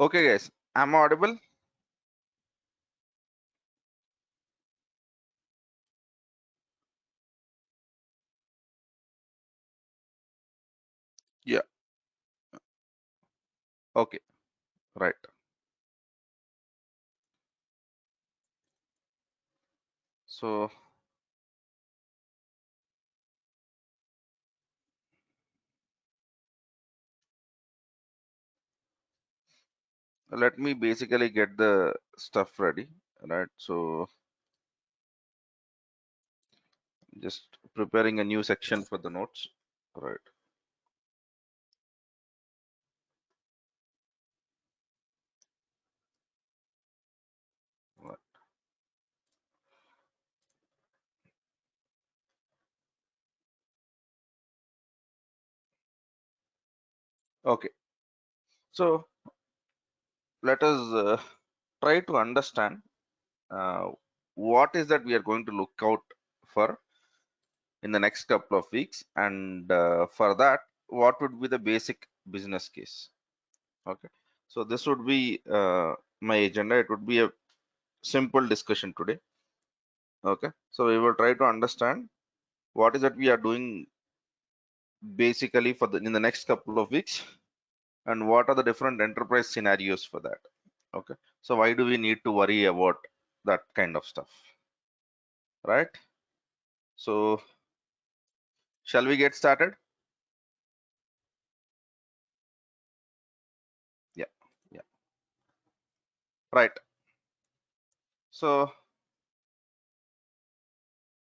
Okay, guys, I'm audible. Yeah. Okay. Right. So let me basically get the stuff ready. Right. So just preparing a new section for the notes. Right. Right. Okay. So let us try to understand uh, what is that we are going to look out for in the next couple of weeks, and for that, what would be the basic business case? Okay. So this would be my agenda. It would be a simple discussion today. Okay, so we will try to understand what is that we are doing basically for the in the next couple of weeks, and what are the different enterprise scenarios for that. Okay, so why do we need to worry about that kind of stuff, right? So shall we get started? Yeah, yeah, right. So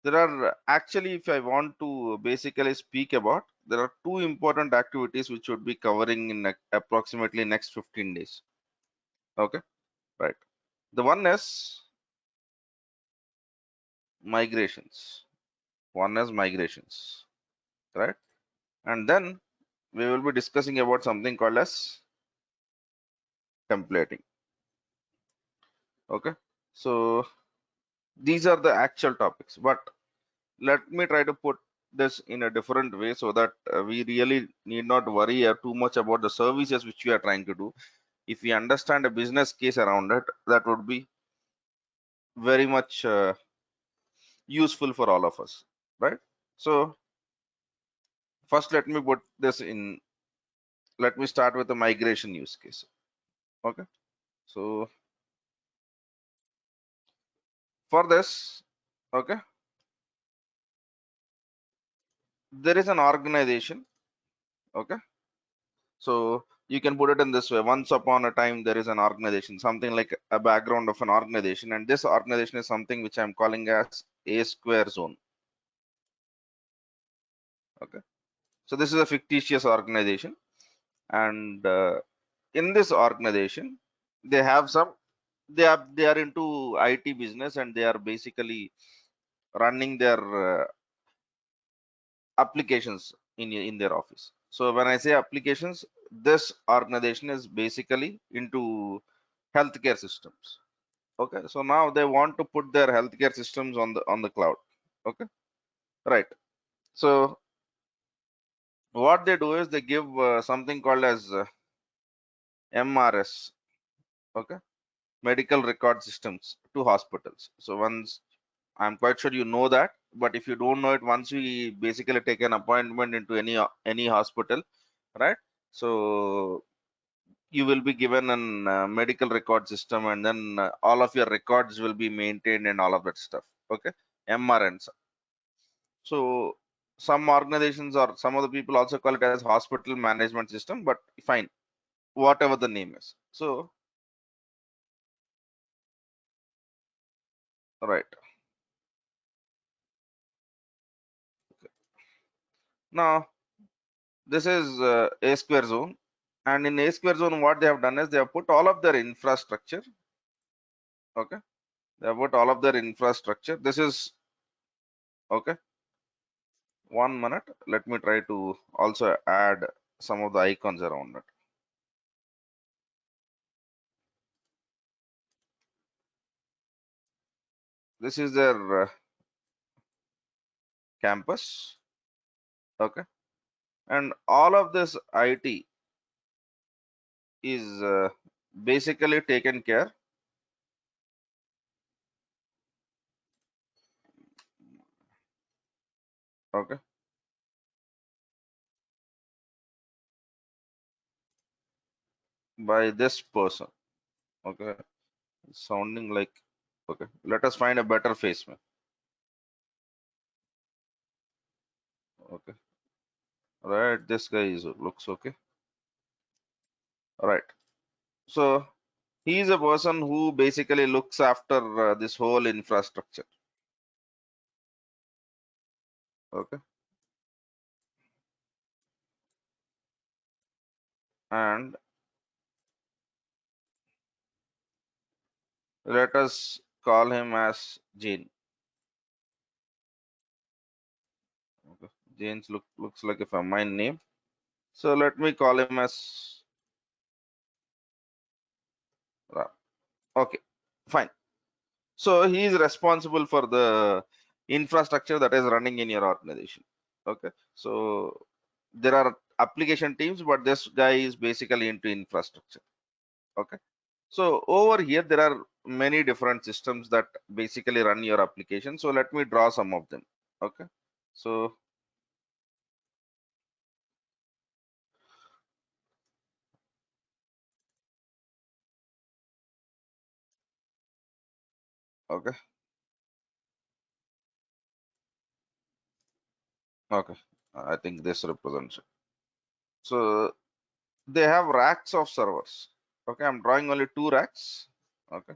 there are actually, if I want to basically speak about, there are two important activities which would be covering in approximately next 15 days. Okay, right. The one is migrations. One is migrations, right? And then we will be discussing about something called as templating. Okay, so these are the actual topics, but let me try to put this in a different way so that we really need not worry too much about the services which we are trying to do. If we understand a business case around it, that would be very much useful for all of us, right? So first, let me put this in. Let me start with the migration use case. Okay, so for this, okay, there is an organization. Okay, so you can put it in this way: once upon a time there is an organization, something like a background of an organization, and this organization is something which I'm calling as a square zone. Okay, so this is a fictitious organization, and in this organization they have some, they are into IT business, and they are basically running their applications in their office. So when I say applications, this organization is basically into healthcare systems. Okay, so now they want to put their healthcare systems on the cloud. Okay, right. So what they do is they give something called as MRS. Okay, medical record systems to hospitals. So once, I'm quite sure you know that, but if you don't know it, once we basically take an appointment into any hospital, right? So you will be given an medical record system, and then all of your records will be maintained and all of that stuff. Okay, MRNs. So some organizations or some of the people also call it as hospital management system, but fine, whatever the name is. So right now, this is a square zone, and in a square zone, what they have done is they have put all of their infrastructure. Okay, they have put all of their infrastructure. This is okay. 1 minute. Let me try to also add some of the icons around it. This is their campus. Okay, and all of this IT is basically taken care okay by this person. Okay, sounding like okay. Let us find a better face, man. Okay, right. This guy is looks okay. All right. So he is a person who basically looks after this whole infrastructure. Okay, and let us call him as Jane. Okay. Jane's looks like a feminine name. So let me call him as Ram. Okay, fine. So he is responsible for the infrastructure that is running in your organization. Okay, so there are application teams, but this guy is basically into infrastructure. Okay, so over here there are many different systems that basically run your application. So let me draw some of them. Okay, so okay, okay, I think this represents it. So they have racks of servers. Okay, I'm drawing only two racks. Okay,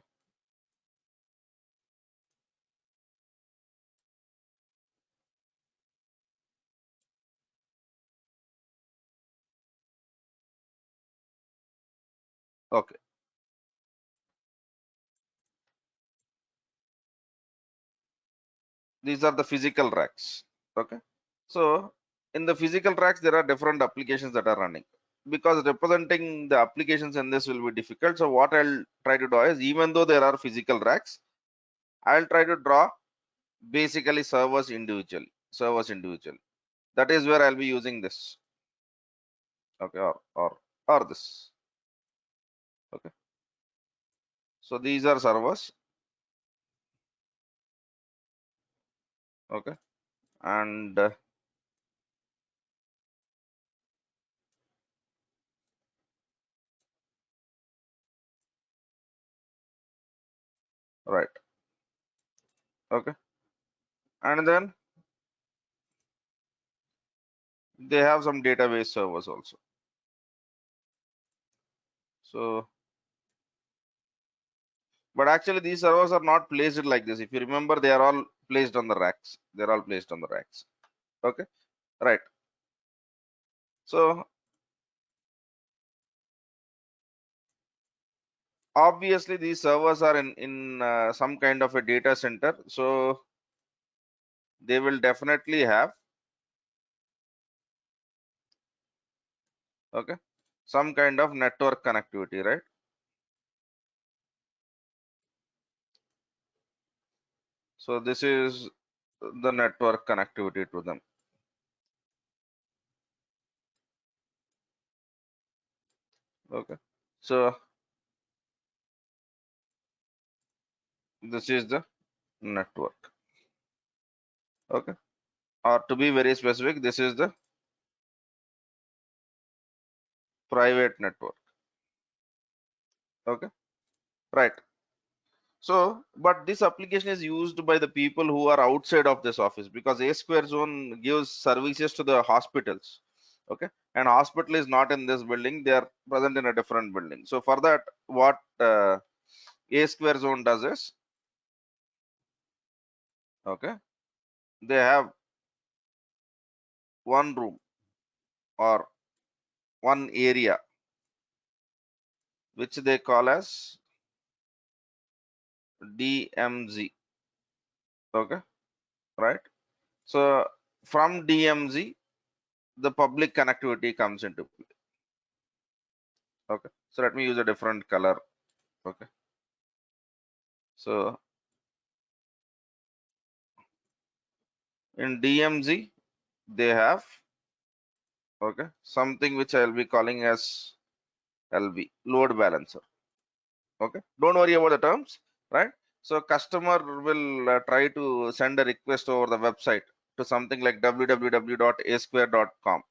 okay, these are the physical racks. Okay, so in the physical racks there are different applications that are running. Because representing the applications in this will be difficult, so what I'll try to do is, even though there are physical racks, I'll try to draw basically servers individually. That is where I'll be using this. Okay, or this. Okay, so these are servers. Okay, and right. Okay, and then they have some database servers also. So but actually these servers are not placed like this. If you remember, they are all placed on the racks. They're all placed on the racks. Okay, right. So obviously these servers are in some kind of a data center. So they will definitely have okay some kind of network connectivity, right? So this is the network connectivity to them. Okay, so this is the network. Okay, or to be very specific, this is the private network. Okay, right. So, but this application is used by the people who are outside of this office, because A Square Zone gives services to the hospitals. Okay, and hospital is not in this building; they are present in a different building. So for that, what A Square Zone does is, okay, they have one room or one area which they call as DMZ. Okay, right. So from DMZ, the public connectivity comes into play. Okay, so let me use a different color. Okay, so in DMZ they have okay something which I'll be calling as LB, load balancer. Okay, don't worry about the terms, right? So customer will try to send a request over the website to something like www.asquare.com,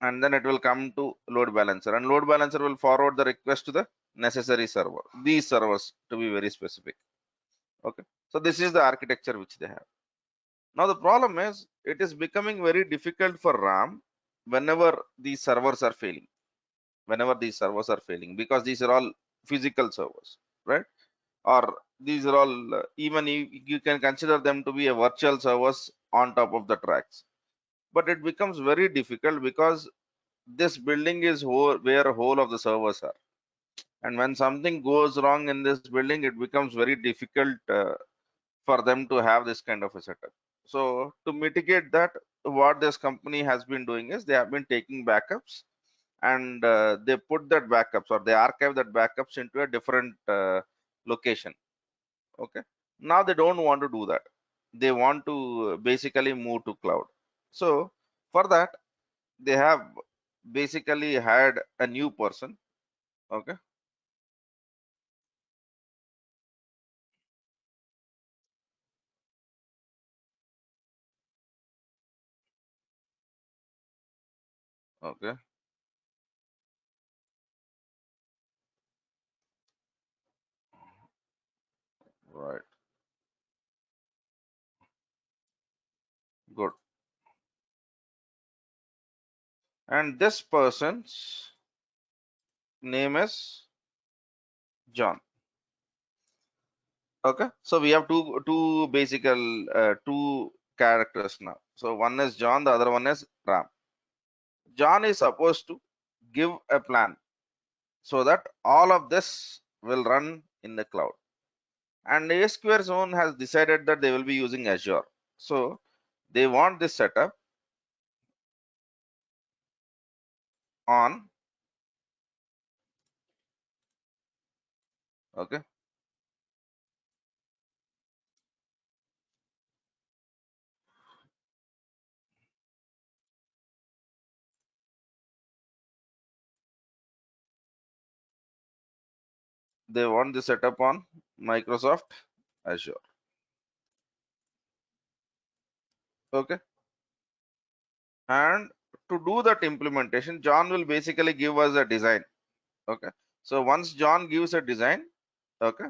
and then it will come to load balancer, and load balancer will forward the request to the necessary server, these servers to be very specific. Okay, so this is the architecture which they have. Now the problem is it is becoming very difficult for RAM whenever these servers are failing, because these are all physical servers, right? Or these are all even you can consider them to be a virtual servers on top of the tracks, but it becomes very difficult because this building is where whole of the servers are, and when something goes wrong in this building it becomes very difficult for them to have this kind of a setup. So to mitigate that, what this company has been doing is they have been taking backups, and they put that backups, or they archive that backups into a different location. Okay, now they don't want to do that, they want to basically move to cloud. So for that they have basically hired a new person. Okay, okay, right, good. And this person's name is John. Okay, so we have two basic two characters now. So one is John, the other one is Ram. John is supposed to give a plan so that all of this will run in the cloud. And ASQR Zone has decided that they will be using Azure. So they want this setup on, okay, they want this setup on Microsoft Azure. Okay, and to do that implementation, John will basically give us a design. Okay, so once John gives a design, okay,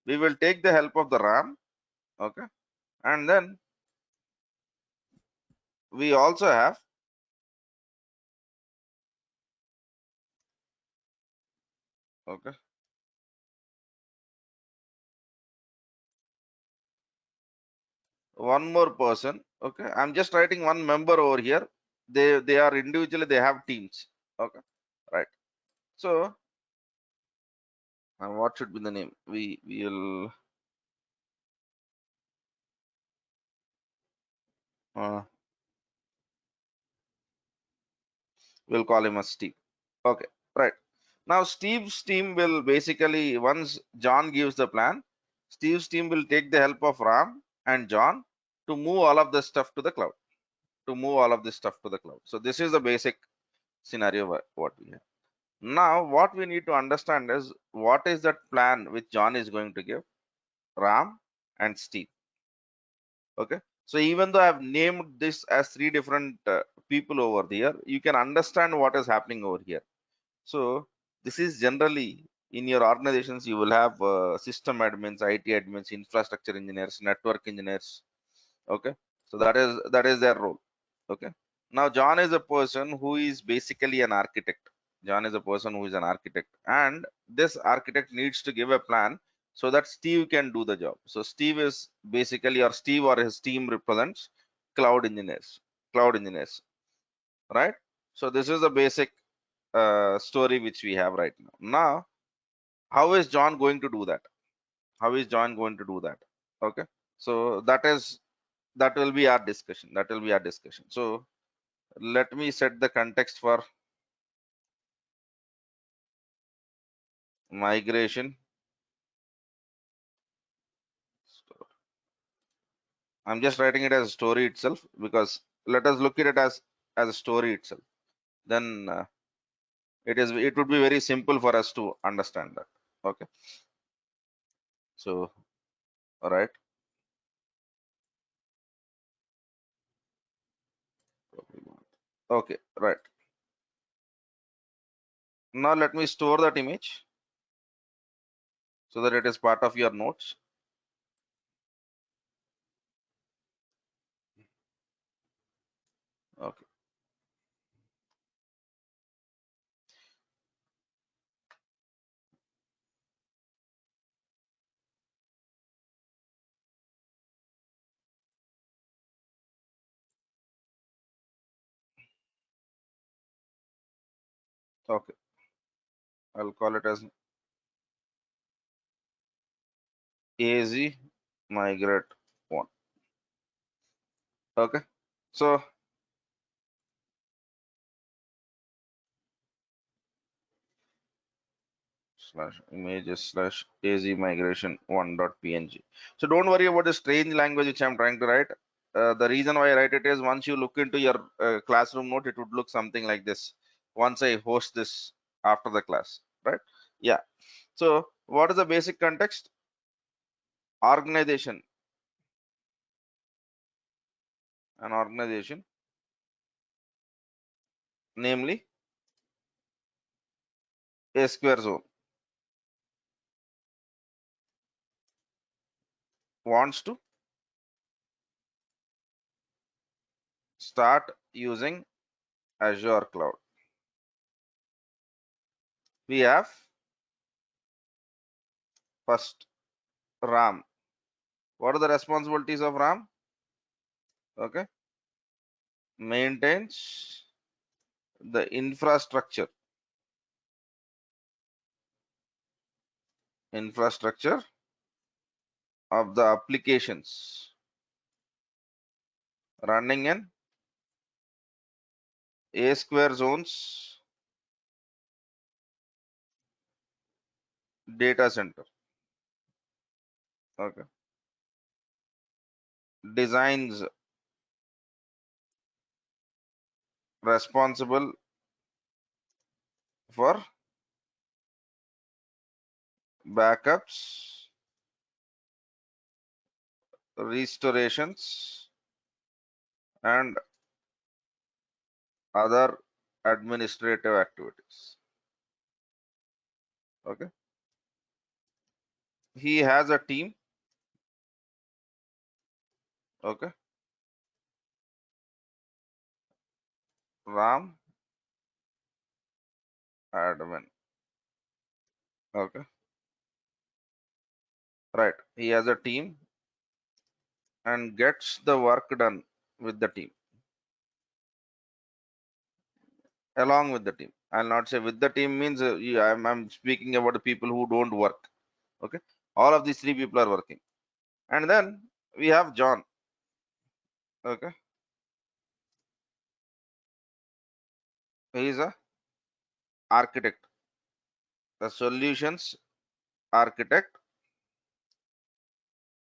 we will take the help of the RAM. Okay, and then we also have, okay, one more person. Okay, I'm just writing one member over here. They are individually, they have teams. Okay, right. So what should be the name? We will uh, we'll call him as Steve. Okay, right. Now Steve's team will basically, once John gives the plan, Steve's team will take the help of Ram and John to move all of this stuff to the cloud. So this is the basic scenario what we have. Now what we need to understand is what is that plan which John is going to give Ram and Steve. Okay, so even though I've named this as three different people over there, you can understand what is happening over here. So this is generally in your organizations, you will have system admins, IT admins, infrastructure engineers, network engineers. Okay, so that is their role. Okay, now John is a person who is basically an architect. John is a person who is an architect, and this architect needs to give a plan so that Steve can do the job. So Steve is basically, or Steve or his team represents cloud engineers, right? So this is the basic story which we have right now. Now, how is John going to do that? How is John going to do that? Okay, so that will be our discussion. So let me set the context for migration. I'm just writing it as a story itself, because let us look at it as a story itself. Then it would be very simple for us to understand that. Okay. So, all right. Okay, right. Now let me store that image so that it is part of your notes. Okay. Okay. I'll call it as AZ migrate one. Okay. So slash images slash AZ migration one dot PNG. So don't worry about the strange language which I'm trying to write. The reason why I write it is once you look into your classroom note, it would look something like this. Once I host this after the class, right? Yeah. So what is the basic context? Organization. An organization, namely a square zone, wants to start using Azure Cloud. We have first RAM. What are the responsibilities of RAM? Okay, maintains the infrastructure of the applications running in A square zones data center. Okay, designs responsible for backups, restorations, and other administrative activities. Okay, he has a team. Okay, RAM admin. Okay, right. He has a team and gets the work done with the team, along with the team. I'll not say with the team means yeah, I'm speaking about the people who don't work. Okay, all of these three people are working, and then we have John. Okay, he is a architect, the solutions architect,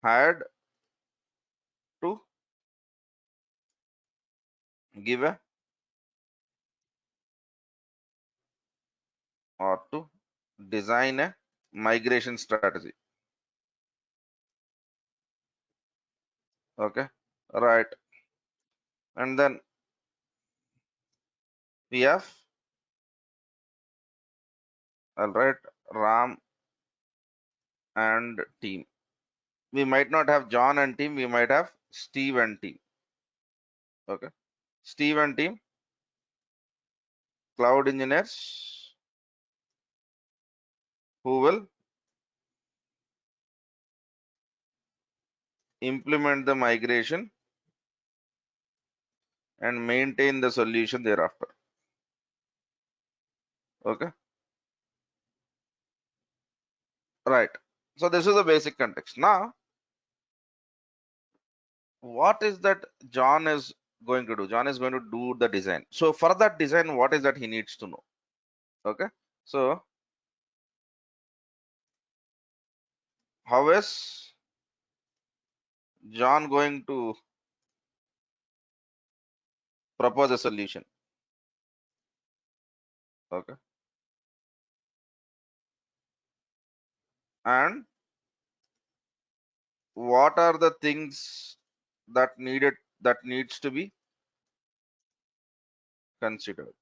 hired to give a or to design a migration strategy. Okay, right. And then we have, all right, Ram and team. We might not have John and team, we might have Steve and team. Okay, Steve and team, cloud engineers who will implement the migration and maintain the solution thereafter. Okay, right. So this is the basic context. Now, what is that John is going to do? John is going to do the design. So for that design, what is that he needs to know? Okay, so how is John going to propose a solution? Okay, and what are the things that needs to be considered.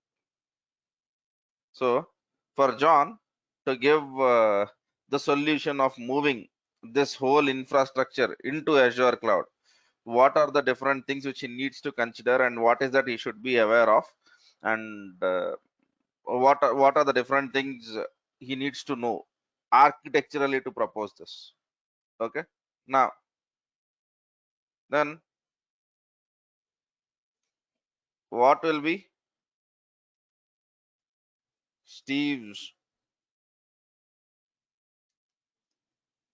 So for John to give the solution of moving this whole infrastructure into Azure cloud, what are the different things which he needs to consider, and what is that he should be aware of, and what are the different things he needs to know architecturally to propose this. Okay, now then what will be Steve's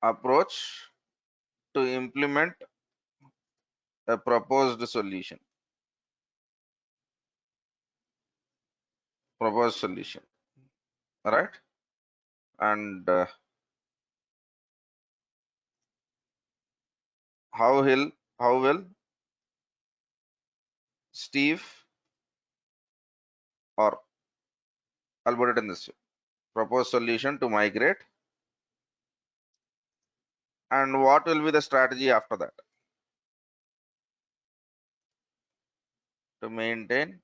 approach to implement a proposed solution? Proposed solution, all right? And how he'll how will Steve, or I'll put it in this way, proposed solution to migrate, and what will be the strategy after that to maintain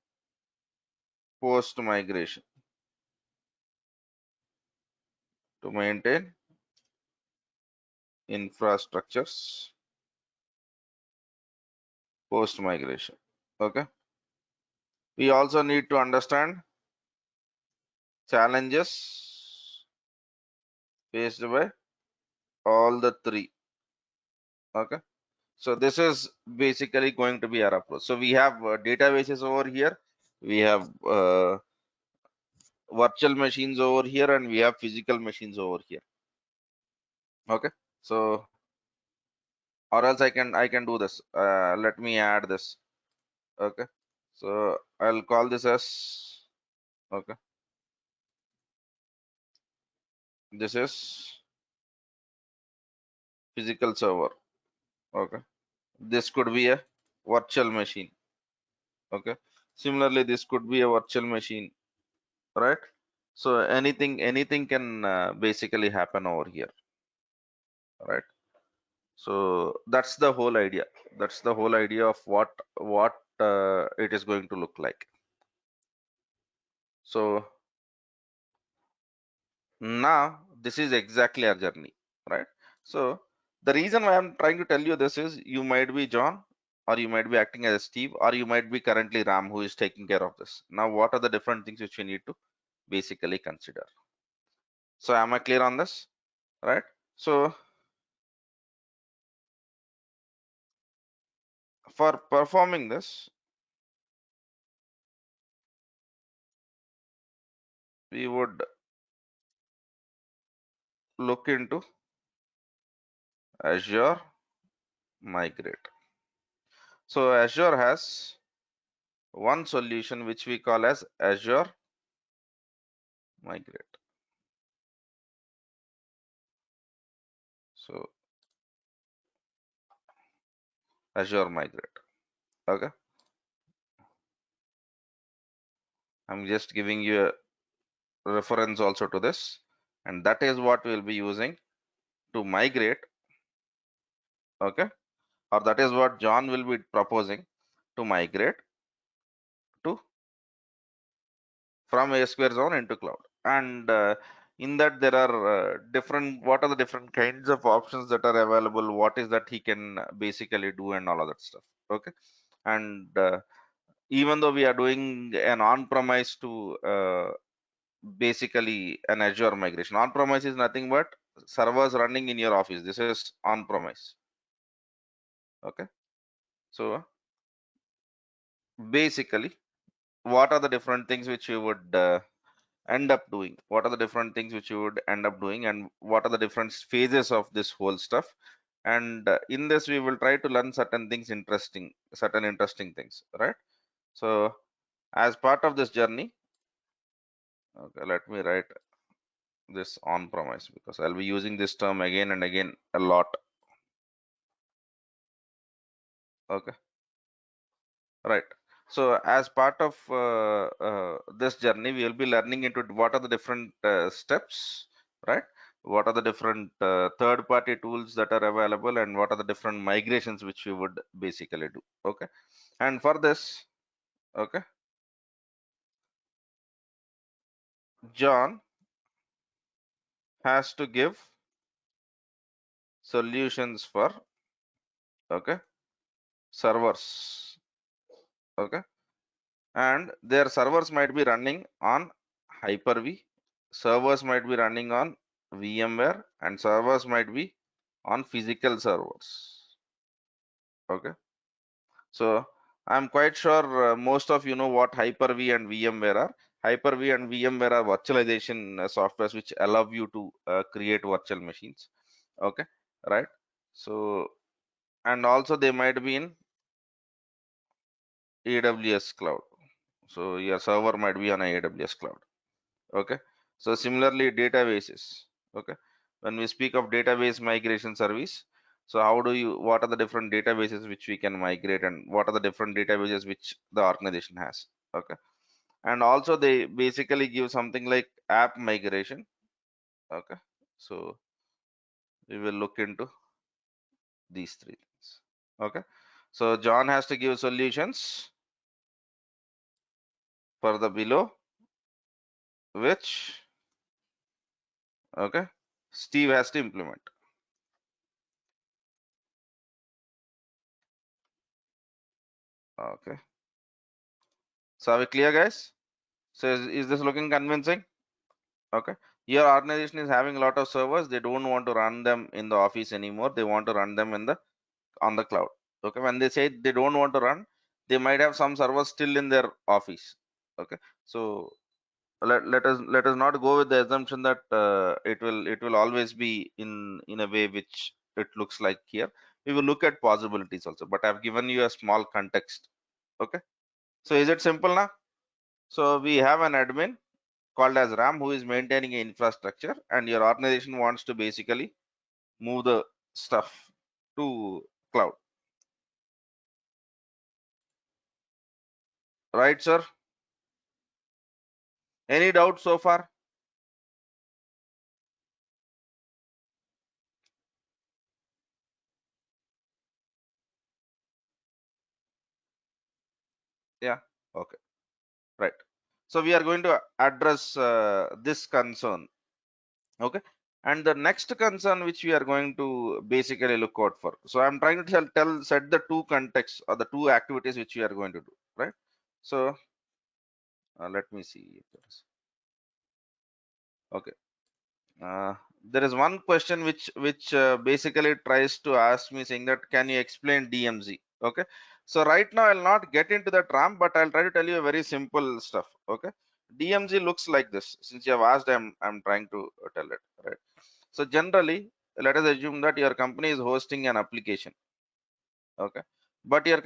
post migration, to maintain infrastructures post migration. Okay, we also need to understand challenges faced by all the three. Okay, so this is basically going to be our approach. So we have databases over here, we have virtual machines over here, and we have physical machines over here. Okay, so or else I can do this. Let me add this. Okay, so I'll call this as, okay, this is physical server. Okay, this could be a virtual machine. Okay, similarly this could be a virtual machine, right? So anything can basically happen over here, right? So that's the whole idea. That's the whole idea of what it is going to look like. So now this is exactly our journey, right? So the reason why I'm trying to tell you this is you might be John, or you might be acting as Steve, or you might be currently Ram who is taking care of this. Now what are the different things which you need to basically consider? So am I clear on this, right? So for performing this, we would look into Azure Migrate. So Azure has one solution which we call as Azure Migrate. So Azure Migrate. Okay, I'm just giving you a reference also to this, and that is what we'll be using to migrate. Okay, or that is what John will be proposing to migrate to from ASQL zone into cloud. And in that there are different, what are the different kinds of options that are available, what is that he can basically do, and all of that stuff. Okay, and even though we are doing an on-premise to basically an Azure migration, on-premise is nothing but servers running in your office. This is on-premise. Okay, so basically what are the different things which you would end up doing, what are the different things which you would end up doing, and what are the different phases of this whole stuff. And in this we will try to learn certain things, certain interesting things, right? So as part of this journey, okay, let me write this on premise because I'll be using this term again and again a lot. Okay, right. So as part of this journey, we will be learning into what are the different steps, right? what are the different third-party tools that are available, and what are the different migrations which we would basically do. Okay, and for this, okay, John has to give solutions for, okay, servers. Okay, and their servers might be running on Hyper-V, servers might be running on VMware, and servers might be on physical servers. Okay, so I'm quite sure most of you know what Hyper-V and VMware are. Hyper-V and VMware are virtualization softwares which allow you to create virtual machines. Okay, right? So, and also they might be in AWS cloud. So your server might be on a AWS cloud. Okay, so similarly databases. Okay, when we speak of database migration service, so how do you, what are the different databases which we can migrate, and what are the different databases which the organization has. Okay, and also they basically give something like app migration. Okay, so we will look into these three things. Okay, so John has to give solutions for the below, which, okay, Steve has to implement. Okay, so are we clear, guys? So is this looking convincing? Okay, your organization is having a lot of servers. They don't want to run them in the office anymore. They want to run them in the on the cloud. Okay, when they say they don't want to run, they might have some servers still in their office. Okay, so let us not go with the assumption that it will always be in a way which it looks like here. We will look at possibilities also, but I've given you a small context. Okay, so is it simple now? So we have an admin called as RAM who is maintaining an infrastructure, and your organization wants to basically move the stuff to cloud. Right, sir? Any doubt so far? Yeah. Okay. Right. So we are going to address this concern. Okay. And the next concern which we are going to basically look out for. So I'm trying to set the two contexts or the two activities which we are going to do. Right. So let me see if there is. Okay. Uh, there is one question which basically tries to ask me saying that can you explain DMZ? Okay, so right now I'll not get into that RAM, but I'll try to tell you a very simple stuff. Okay, DMZ looks like this. Since you have asked, I'm trying to tell it. Right. So generally, let us assume that your company is hosting an application. Okay, but your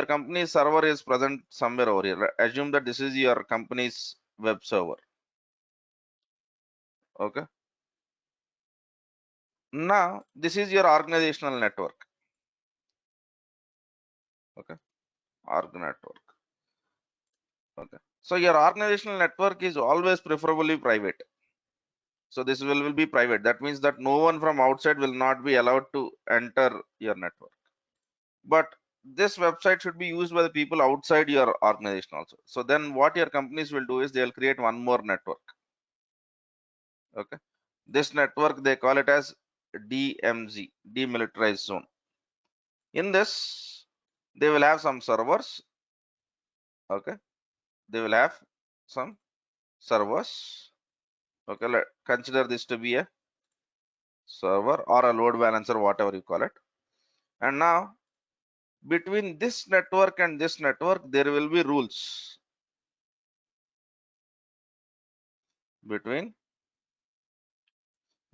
company's server is present somewhere over here. Assume that this is your company's web server. Okay, now this is your organizational network. Okay, org network. Okay, so your organizational network is always preferably private. So this will be private. That means that no one from outside will not be allowed to enter your network. But this website should be used by the people outside your organization also. So then what your companies will do is they'll create one more network. Okay, this network they call it as DMZ, demilitarized zone. In this they will have some servers. Okay, they will have some servers. Okay, consider this to be a server or a load balancer, whatever you call it. And now between this network and this network, there will be rules. Between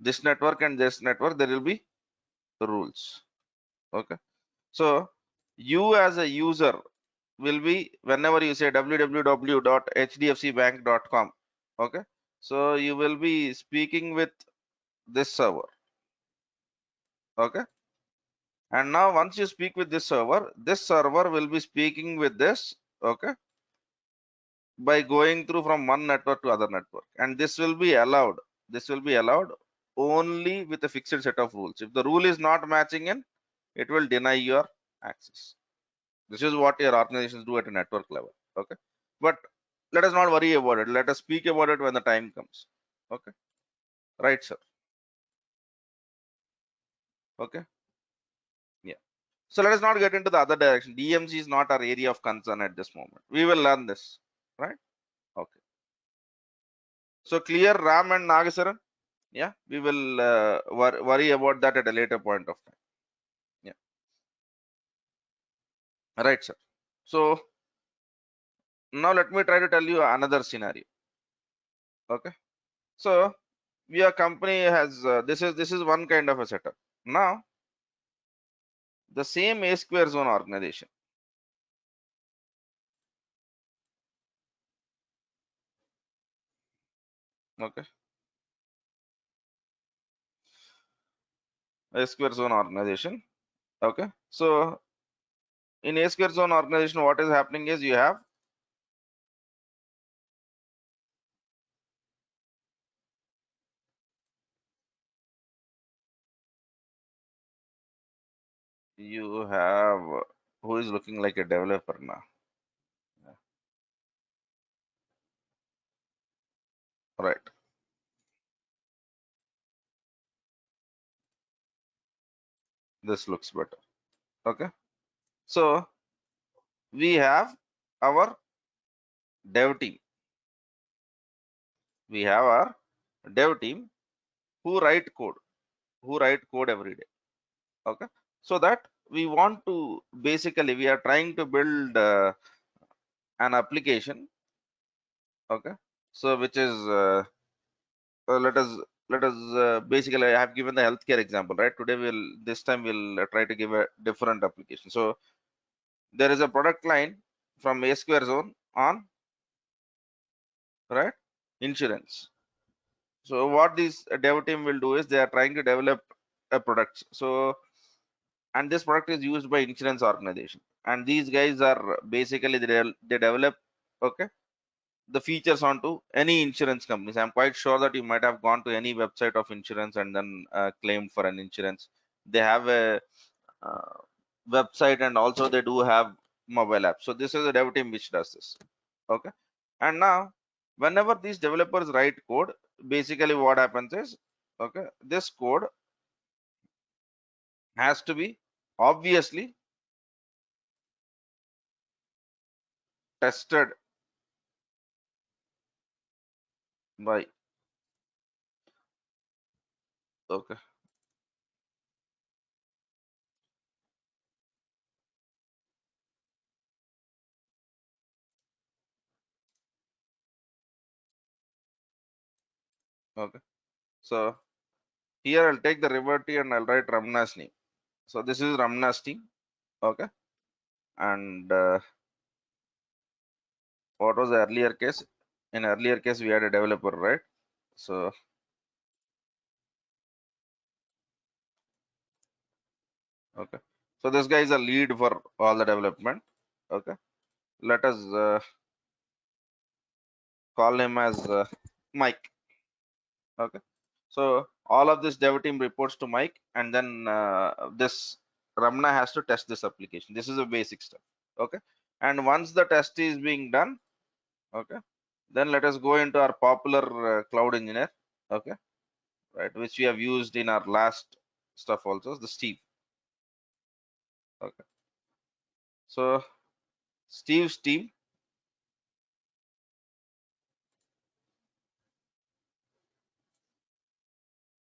this network and this network, there will be rules. Okay, so you as a user will be, whenever you say www.hdfcbank.com, okay, so you will be speaking with this server. Okay, and now once you speak with this server will be speaking with this. Okay, by going through from one network to other network, and this will be allowed only with a fixed set of rules. If the rule is not matching in, it will deny your access. This is what your organizations do at a network level. Okay. But let us not worry about it. Let us speak about it when the time comes. Okay. Right, sir. Okay. Yeah. So let us not get into the other direction. DMZ is not our area of concern at this moment. We will learn this. Right. Okay. So clear, Ram and Nagasaran? Yeah. We will worry about that at a later point of time. Yeah. Right, sir. So now let me try to tell you another scenario. Okay. So your company has this is one kind of a setup. Now the same A square zone organization. Okay. A square zone organization. Okay. So in A square zone organization, what is happening is you have who is looking like a developer now. Yeah, right. This looks better. Okay. So we have our dev team. We have our dev team who write code, every day. Okay. So that we want to basically we are trying to build an application. Okay. So which is let us basically I have given the healthcare example, right? Today this time we'll try to give a different application. So there is a product line from A square zone on, right, insurance. So what this dev team will do is they are trying to develop a product. So and this product is used by insurance organization, and these guys are basically they develop, okay, the features onto any insurance companies. I'm quite sure that you might have gone to any website of insurance and then claimed for an insurance. They have a uh, website, and also they do have mobile app. So this is a dev team which does this. Okay. And now whenever these developers write code, basically what happens is, okay, this code has to be obviously tested by, okay, okay. So here I'll take the Riverty and I'll write Ramna's name. So this is Ramna's team. Okay. And what was the earlier case? In earlier case, we had a developer, right? So, okay. So this guy is a lead for all the development. Okay. Let us call him as Mike. Okay. So all of this dev team reports to Mike, and then this Ramna has to test this application. This is a basic stuff. Okay. And once the test is being done, okay, then let us go into our popular cloud engineer. Okay. Right. Which we have used in our last stuff also, the Steve. Okay. So Steve's team,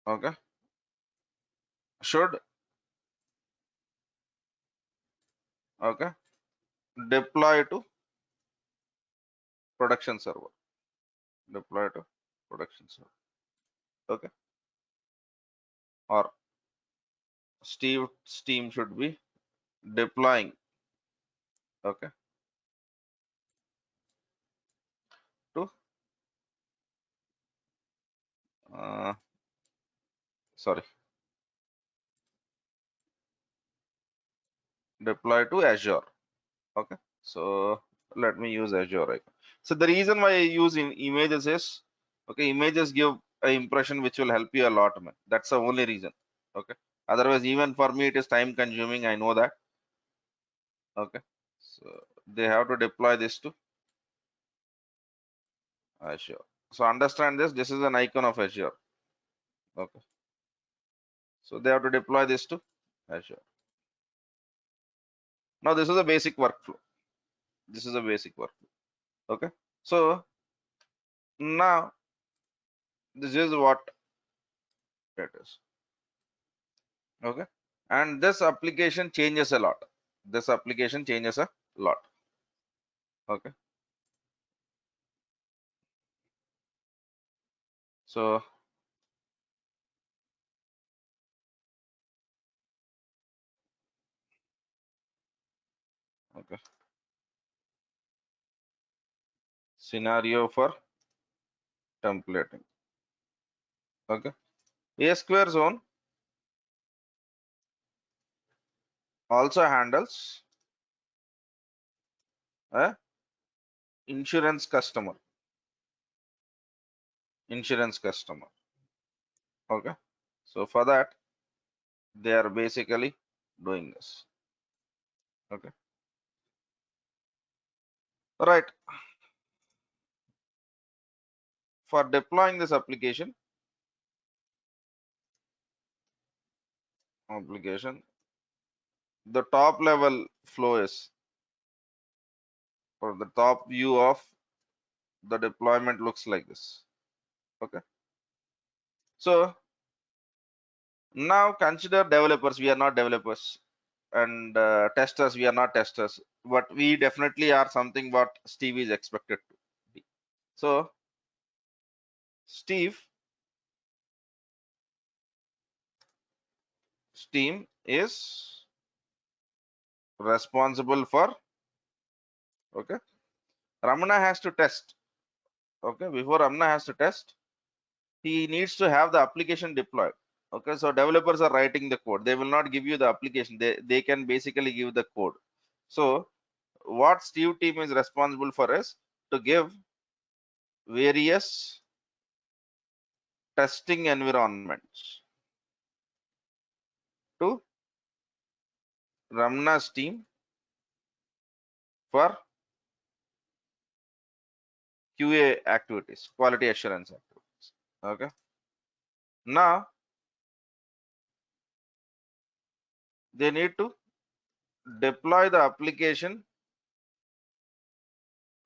okay, should, okay, deploy to production server. Deploy to production server. Okay. Or Steve's team should be deploying, okay, to uh, sorry, deploy to Azure. Okay. So let me use Azure. Right? So the reason why I use in images is, okay, images give a impression which will help you a lot, man. That's the only reason. Okay. Otherwise, even for me, it is time consuming. I know that. Okay. So they have to deploy this to Azure. So understand this. This is an icon of Azure. Okay. So they have to deploy this to Azure. Now this is a basic workflow. This is a basic workflow. Okay. So now this is what it is. Okay. And this application changes a lot. This application changes a lot. Okay. So okay. Scenario for templating. Okay. A square zone also handles a insurance customer. Insurance customer. Okay. So for that, they are basically doing this. Okay. All right. For deploying this application, the top level flow is, or the top view of the deployment looks like this. Okay. So now consider developers. We are not developers, and testers. We are not testers, but we definitely are something what Steve is expected to be. So Steve team is responsible for, okay, Ramana has to test. Okay, before Ramana has to test, he needs to have the application deployed. Okay, so developers are writing the code. They will not give you the application. They can basically give the code. So what Steve team is responsible for is to give various testing environments to Ramana's team for QA activities, quality assurance activities. Okay. Now they need to deploy the application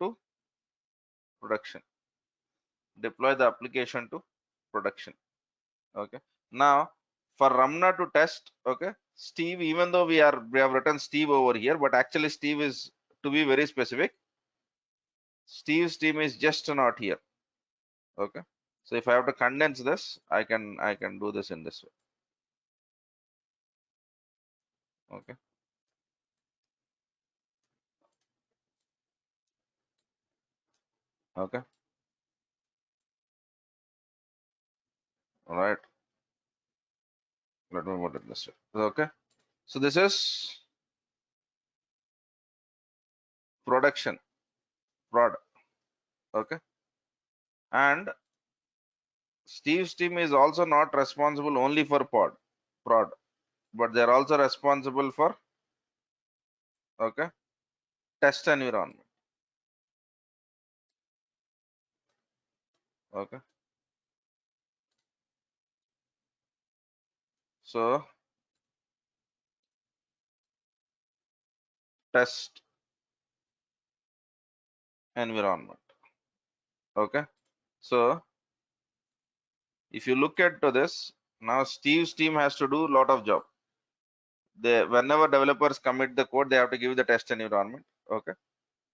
to production. Deploy the application to production. Okay. Now for Ramna to test, okay, Steve, even though we have written Steve over here, but actually Steve is, to be very specific, Steve's team is just not here. Okay. So if I have to condense this, I can do this in this way. Okay. Okay. All right. Let me put it this way. Okay. So this is production prod. Okay. And Steve's team is also not responsible only for prod, but they're also responsible for, okay, test environment. Okay. So test environment. Okay. So if you look at to this, now Steve's team has to do a lot of job. They, whenever developers commit the code, they have to give the test environment. Okay.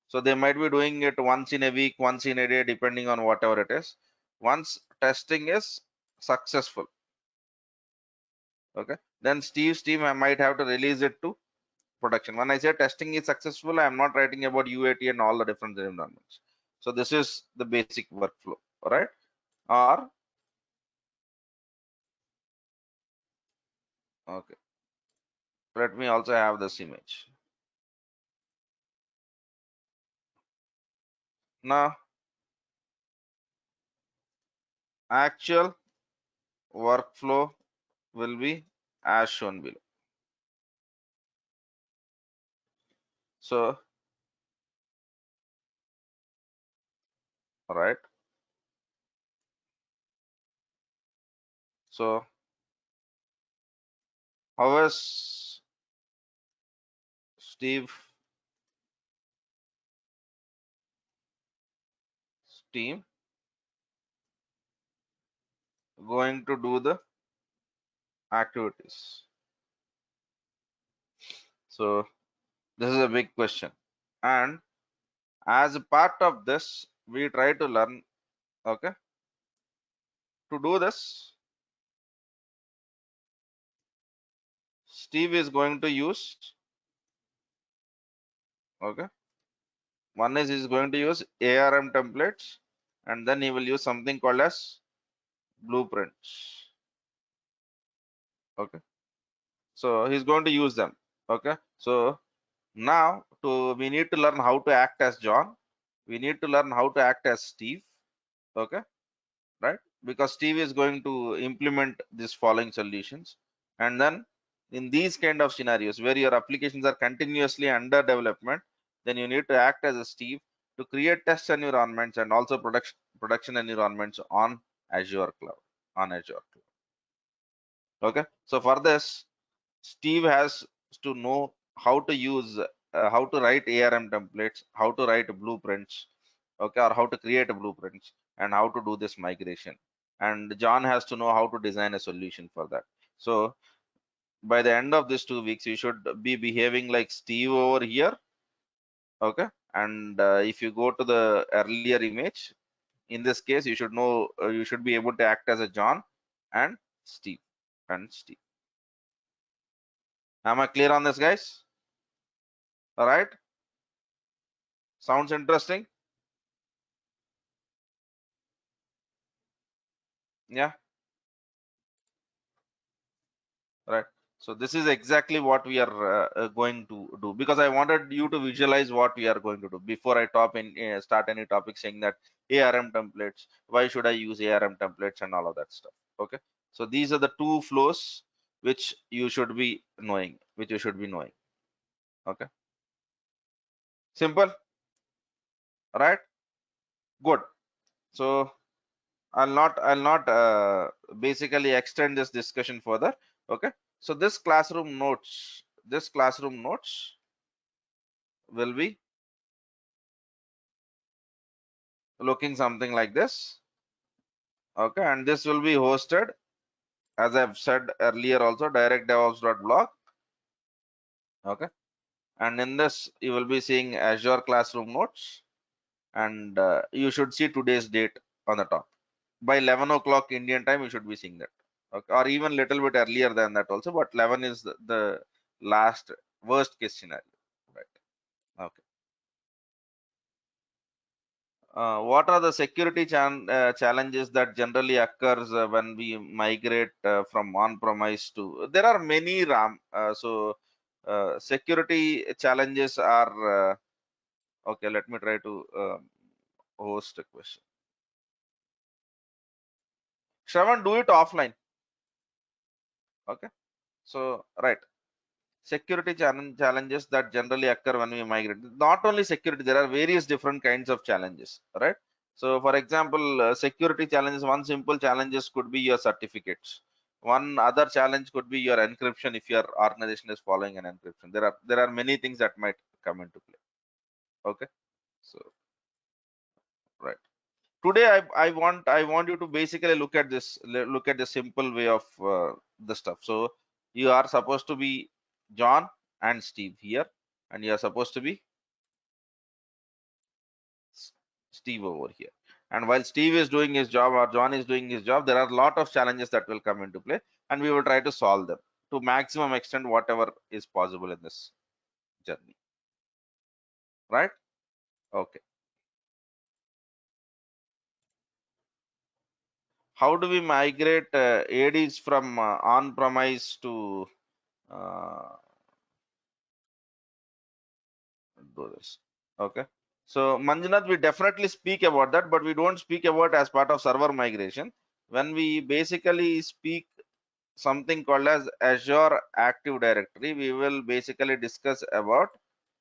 So they might be doing it once in a week, once in a day, depending on whatever it is. Once testing is successful, okay, then Steve's team might have to release it to production. When I say testing is successful, I am not writing about UAT and all the different environments. So this is the basic workflow, all right? Or, okay, let me also have this image. Now Actual workflow will be as shown below. So, right. So, how is Steve's team going to do the activities? So, this is a big question. And as a part of this, we try to learn, okay, to do this, Steve is going to use, okay, one is he's going to use ARM templates, and then he will use something called as blueprints. Okay, so he's going to use them. Okay, so now we need to learn how to act as John. We need to learn how to act as Steve. Okay, right? Because Steve is going to implement these following solutions, and then in these kind of scenarios where your applications are continuously under development, then you need to act as a Steve to create test environments and also production environments on Azure cloud, on Azure cloud. Okay, so for this, Steve has to know how to use how to write ARM templates, how to write blueprints, okay, or how to create blueprints, and how to do this migration. And John has to know how to design a solution for that. So by the end of these 2 weeks, you should be behaving like Steve over here, okay. And if you go to the earlier image, in this case, you should know you should be able to act as a John and Steve and Steve. Am I clear on this, guys? All right. Sounds interesting. Yeah, right. So this is exactly what we are going to do, because I wanted you to visualize what we are going to do before I start any topic saying that ARM templates, why should I use ARM templates and all of that stuff. Okay, so these are the two flows which you should be knowing, okay. Simple, right? Good. So I'll not basically extend this discussion further. Okay, so this classroom notes will be looking something like this. Okay, and this will be hosted, as I've said earlier also, directdevops.blog. Okay, and in this you will be seeing Azure Classroom Notes, and you should see today's date on the top. By 11 o'clock Indian time, you should be seeing that. Okay, or even little bit earlier than that also, but 11 is the last worst case scenario, right? Okay. What are the security challenges that generally occurs when we migrate from on-premise to? There are many RAM. Security challenges are okay. Let me try to host a question. Shravan, do it offline. Okay. So right. Security challenges that generally occur when we migrate. Not only security, there are various different kinds of challenges, right? So for example, security challenges, one simple challenges could be your certificates. One other challenge could be your encryption if your organization is following an encryption. There are many things that might come into play. Okay. So right. Today I want you to basically look at the simple way of the stuff. So you are supposed to be John and Steve here, and you are supposed to be Steve over here. And while Steve is doing his job or John is doing his job, there are a lot of challenges that will come into play, and we will try to solve them to maximum extent whatever is possible in this journey. Right? Okay. How do we migrate ADs from on-premise to uh, do this? Okay. So Manjunath, we definitely speak about that, but we don't speak about as part of server migration. when we basically speak something called as Azure Active Directory, we will basically discuss about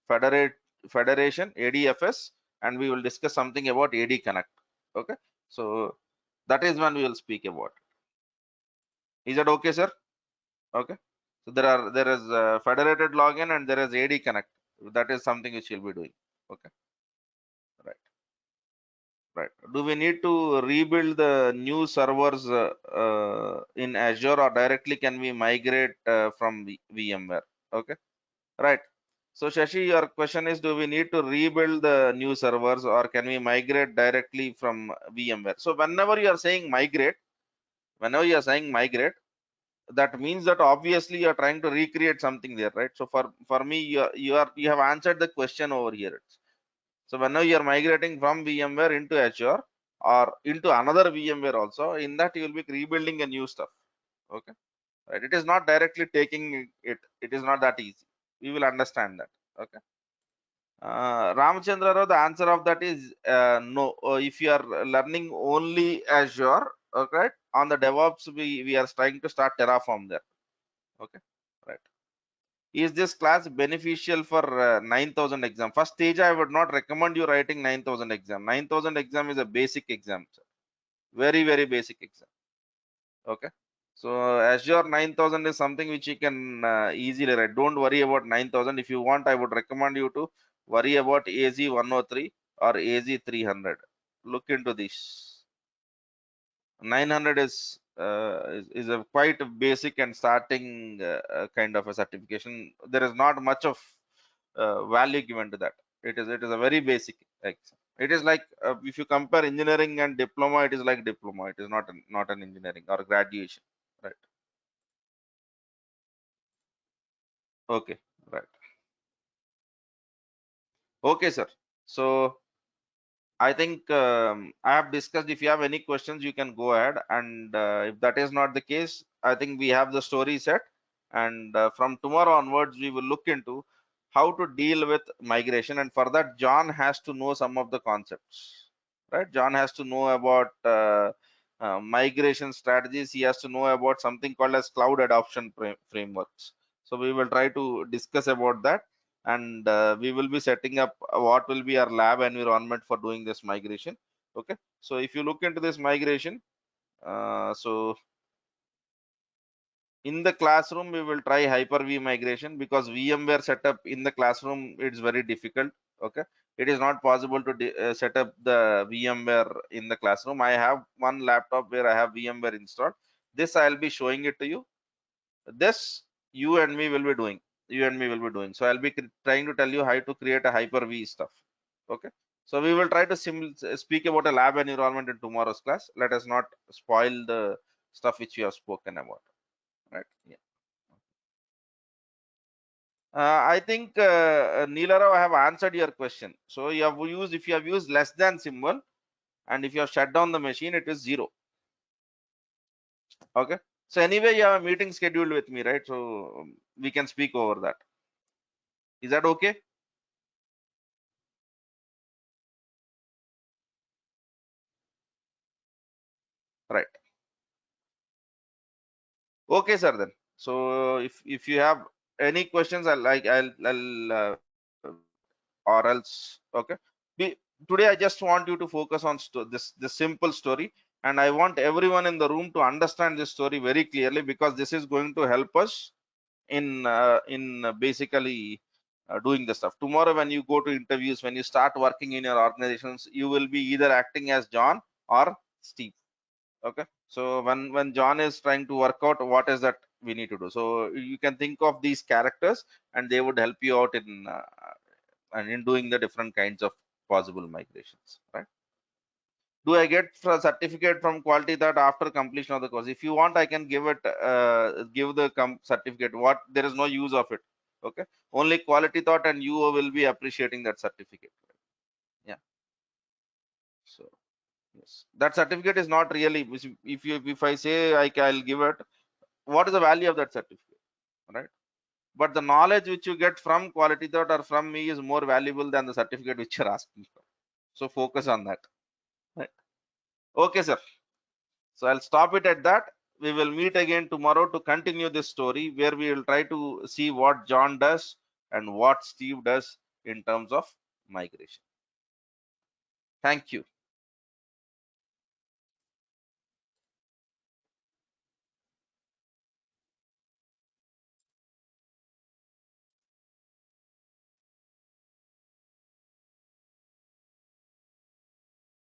Federation, ADFS, and we will discuss something about AD Connect. Okay, so that is when we will speak about. Is that okay, sir? Okay. So there is federated login and there is AD Connect. That is something which we'll be doing. Okay. Right. Right. Do we need to rebuild the new servers in Azure, or directly can we migrate from VMware? Okay. Right. So Shashi, your question is, do we need to rebuild the new servers or can we migrate directly from VMware? So whenever you are saying migrate, that means that obviously you are trying to recreate something there, right? So for me, you have answered the question over here. So whenever you are migrating from VMware into Azure or into another VMware also, in that you will be rebuilding a new stuff. Okay, right? It is not directly taking it. It is not that easy. We will understand that. Okay. Ramachandra Rao, the answer of that is no. If you are learning only Azure, okay, on the DevOps, we are trying to start Terraform there. Okay, right. Is this class beneficial for 9,000 exam? First stage, I would not recommend you writing 9,000 exam. 9,000 exam is a basic exam, sir. Very, very basic exam. Okay. So Azure 9,000 is something which you can easily write. Don't worry about 9,000. If you want, I would recommend you to worry about AZ 103 or AZ 300. Look into this. 900 is a quite basic and starting kind of a certification. There is not much of value given to that. It is a very basic exam. It is like if you compare engineering and diploma, it is like diploma. It is not an engineering or graduation, right? Okay, right. Okay, sir. So I think I have discussed. If you have any questions, you can go ahead. And if that is not the case, I think we have the story set. And from tomorrow onwards, we will look into how to deal with migration. And for that, John has to know some of the concepts, right? John has to know about migration strategies. He has to know about something called as cloud adoption frameworks. So we will try to discuss about that, and we will be setting up what will be our lab environment for doing this migration. Okay, so if you look into this migration, so in the classroom we will try Hyper-V migration, because VMware setup in the classroom, it's very difficult. Okay, it is not possible to set up the VMware in the classroom. I have one laptop where I have VMware installed. This I'll be showing it to you. This you and me will be doing. So I'll be trying to tell you how to create a Hyper-V stuff. Okay, so we will try to speak about a lab environment in tomorrow's class. Let us not spoil the stuff which we have spoken about, right? Yeah. I think Neela Rao, I have answered your question. So you have used, if you have used less than symbol, and if you have shut down the machine, it is 0. Okay, so anyway, you have a meeting scheduled with me, right? So we can speak over that. Is that okay? Right. Okay, sir. Then, so if you have any questions, I'll or else, okay. We, today I just want you to focus on this simple story, and I want everyone in the room to understand this story very clearly, because this is going to help us in basically doing the stuff tomorrow. When you go to interviews, when you start working in your organizations, you will be either acting as John or Steve. Okay, so when John is trying to work out what is that we need to do, so you can think of these characters and they would help you out in and in doing the different kinds of possible migrations, right? Do I get a certificate from Quality that after completion of the course? If you want, I can give it give the certificate. What, there is no use of it. Okay, only Quality Thought and you will be appreciating that certificate. Yeah, so yes, that certificate is not really, if I say I'll give it, what is the value of that certificate, right? But the knowledge which you get from Quality Thought or from me is more valuable than the certificate which you're asking for. So focus on that, right? Okay, sir. So I'll stop it at that. We will meet again tomorrow to continue this story, where we will try to see what John does and what Steve does in terms of migration. Thank you.